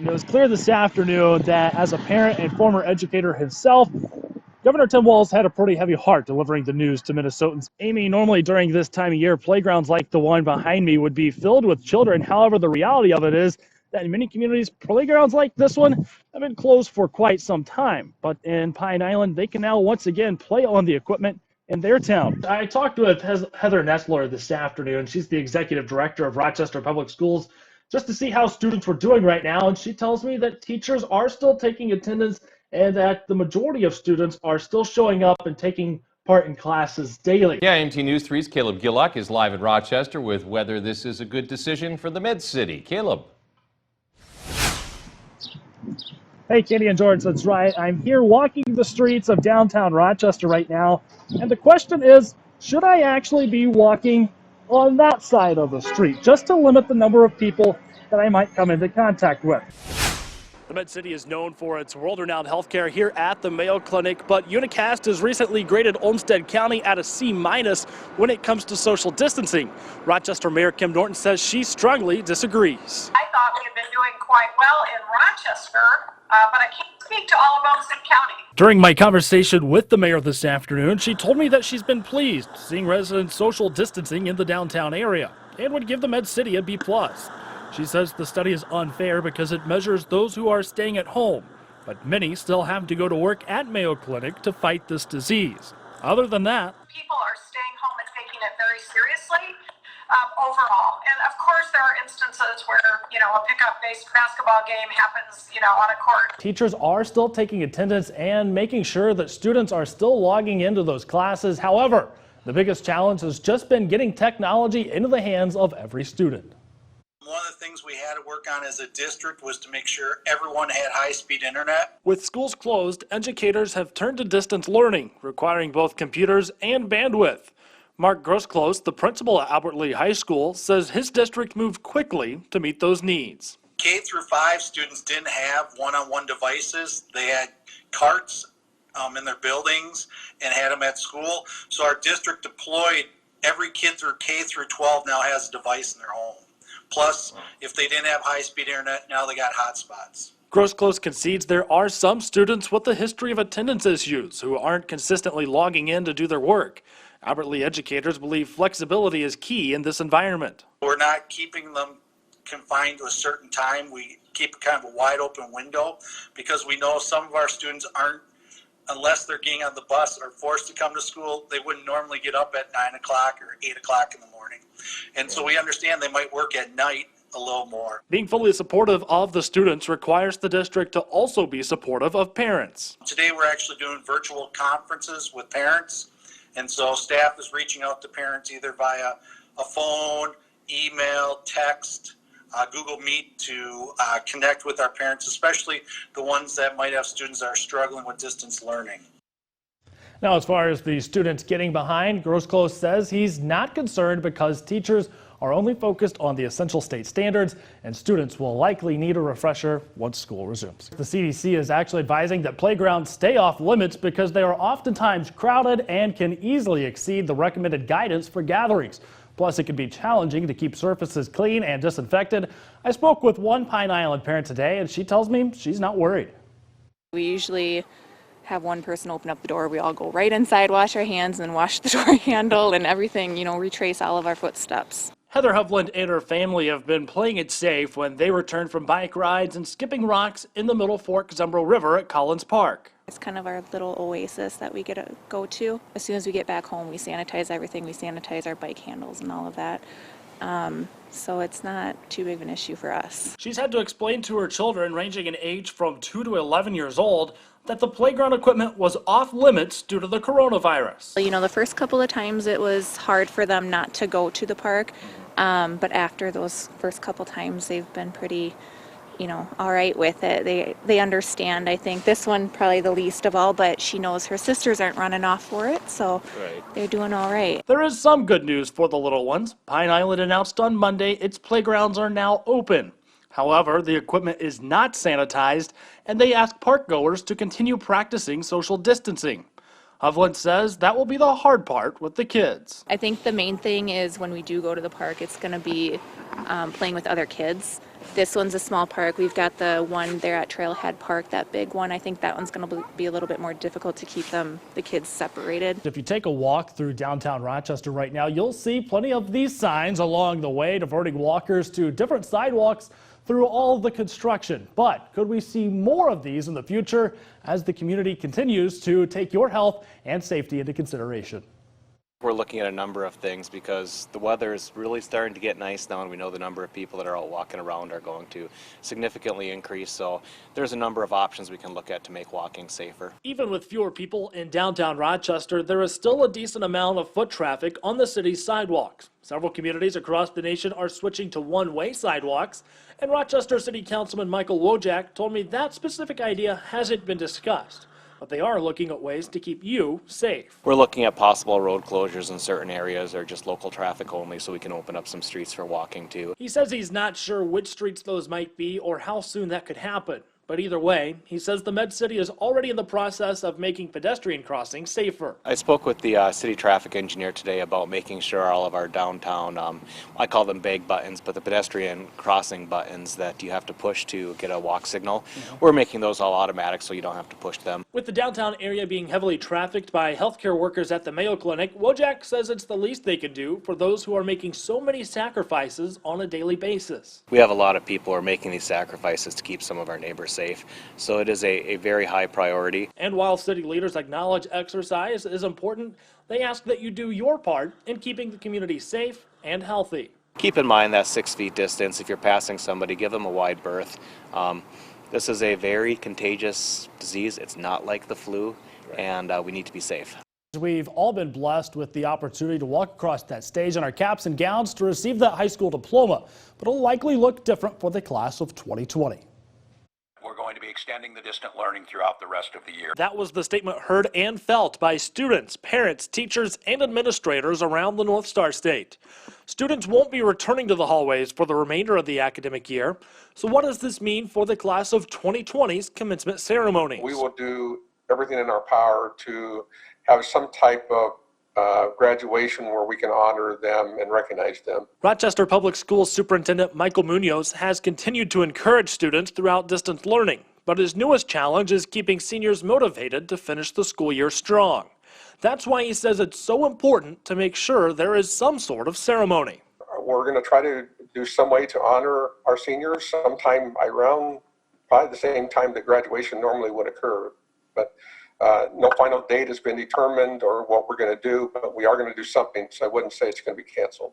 It was clear this afternoon that as a parent and former educator himself, Governor Tim Walz had a pretty heavy heart delivering the news to Minnesotans. Amy, normally during this time of year, playgrounds like the one behind me would be filled with children. However, the reality of it is that in many communities, playgrounds like this one have been closed for quite some time. But in Pine Island, they can now once again play on the equipment in their town. I talked with Heather Nestler this afternoon. She's the executive director of Rochester Public Schools, just to see how students were doing right now. And she tells me that teachers are still taking attendance and that the majority of students are still showing up and taking part in classes daily. Yeah, AMT News 3's Caleb Gillock is live in Rochester with whether this is a good decision for the Med City. Caleb. Hey, Kenny and George, that's right. I'm here walking the streets of downtown Rochester right now. And the question is, should I actually be walking on that side of the street, just to limit the number of people that I might come into contact with? The Med City is known for its world-renowned healthcare here at the Mayo Clinic, but Unicast has recently graded Olmsted County at a C- when it comes to social distancing. Rochester Mayor Kim Norton says she strongly disagrees. I thought we had been doing quite well in Rochester, but I can't speak to all of Olmsted County. During my conversation with the mayor this afternoon, she told me that she's been pleased seeing residents social distancing in the downtown area and would give the Med City a B+. She says the study is unfair because it measures those who are staying at home, but many still have to go to work at Mayo Clinic to fight this disease. Other than that, people are staying home and taking it very seriously overall. And of course, there are instances where, a pickup-based basketball game happens, on a court. teachers are still taking attendance and making sure that students are still logging into those classes. However, the biggest challenge has just been getting technology into the hands of every student. One of the things we had to work on as a district was to make sure everyone had high-speed internet. With schools closed, educators have turned to distance learning, requiring both computers and bandwidth. Mark Grosclose, the principal at Albert Lee High School, says his district moved quickly to meet those needs. K through 5 students didn't have one-on-one devices. They had carts in their buildings and had them at school. So our district deployed every kid through K through 12 now has a device in their home. Plus, if they didn't have high-speed internet, now they got hotspots. Grosclose concedes there are some students with a history of attendance issues who aren't consistently logging in to do their work. Albert Lee educators believe flexibility is key in this environment. We're not keeping them confined to a certain time. We keep kind of a wide open window because we know some of our students aren't, unless they're getting on the bus or forced to come to school, they wouldn't normally get up at 9 o'clock or 8 o'clock in the morning. And so we understand they might work at night a little more. Being fully supportive of the students requires the district to also be supportive of parents. Today we're actually doing virtual conferences with parents, and so staff is reaching out to parents either via a phone, email, text, Google Meet to connect with our parents, especially the ones that might have students that are struggling with distance learning. Now, as far as the students getting behind, Grosclose says he's not concerned because teachers are only focused on the essential state standards, and students will likely need a refresher once school resumes. The CDC is actually advising that playgrounds stay off limits because they are oftentimes crowded and can easily exceed the recommended guidance for gatherings. Plus, it can be challenging to keep surfaces clean and disinfected. I spoke with one Pine Island parent today, and she tells me she's not worried. We usually have one person open up the door. We all go right inside, wash our hands, and wash the door handle and everything, retrace all of our footsteps. Heather Hovland and her family have been playing it safe when they returned from bike rides and skipping rocks in the Middle Fork Zumbro River at Collins Park. It's kind of our little oasis that we get to go to. As soon as we get back home, we sanitize everything. We sanitize our bike handles and all of that. So it's not too big of an issue for us. She's had to explain to her children, ranging in age from 2 to 11 years old, that the playground equipment was off limits due to the coronavirus. The first couple of times it was hard for them not to go to the park, but after those first couple times they've been pretty, all right with it. They understand. I think this one probably the least of all, but she knows her sisters aren't running off for it, so They're doing all right. There is some good news for the little ones. Pine Island announced on Monday its playgrounds are now open. However, the equipment is not sanitized, and they ask park goers to continue practicing social distancing. Hovland says that will be the hard part with the kids. I think the main thing is when we do go to the park, it's going to be playing with other kids. This one's a small park. We've got the one there at Trailhead Park, that big one. I think that one's going to be a little bit more difficult to keep the kids separated. If you take a walk through downtown Rochester right now, you'll see plenty of these signs along the way, diverting walkers to different sidewalks through all the construction. But could we see more of these in the future as the community continues to take your health and safety into consideration? We're looking at a number of things because the weather is really starting to get nice now, and we know the number of people that are out walking around are going to significantly increase. So there's a number of options we can look at to make walking safer. Even with fewer people in downtown Rochester, there is still a decent amount of foot traffic on the city's sidewalks. Several communities across the nation are switching to one-way sidewalks, and Rochester City Councilman Michael Wojak told me that specific idea hasn't been discussed. But they are looking at ways to keep you safe. We're looking at possible road closures in certain areas or just local traffic only so we can open up some streets for walking too. He says he's not sure which streets those might be or how soon that could happen. But either way, he says the Med City is already in the process of making pedestrian crossings safer. I spoke with the city traffic engineer today about making sure all of our downtown, I call them bag buttons, but the pedestrian crossing buttons that you have to push to get a walk signal, we're making those all automatic so you don't have to push them. With the downtown area being heavily trafficked by healthcare workers at the Mayo Clinic, Wojak says it's the least they can do for those who are making so many sacrifices on a daily basis. We have a lot of people who are making these sacrifices to keep some of our neighbors safe, so it is a very high priority. And while city leaders acknowledge exercise is important, they ask that you do your part in keeping the community safe and healthy. Keep in mind that 6 feet distance. If you're passing somebody, give them a wide berth. This is a very contagious disease. It's not like the flu, and we need to be safe. We've all been blessed with the opportunity to walk across that stage in our caps and gowns to receive that high school diploma, but it'll likely look different for the class of 2020. We're going to be extending the distant learning throughout the rest of the year. That was the statement heard and felt by students, parents, teachers, and administrators around the North Star State. Students won't be returning to the hallways for the remainder of the academic year. So what does this mean for the class of 2020's commencement ceremonies? We will do everything in our power to have some type of graduation where we can honor them and recognize them. Rochester Public Schools Superintendent Michael Munoz has continued to encourage students throughout distance learning, but his newest challenge is keeping seniors motivated to finish the school year strong. That's why he says it's so important to make sure there is some sort of ceremony. We're going to try to do some way to honor our seniors sometime around probably the same time that graduation normally would occur. But no final date has been determined or what we're going to do, but we are going to do something, so I wouldn't say it's going to be canceled.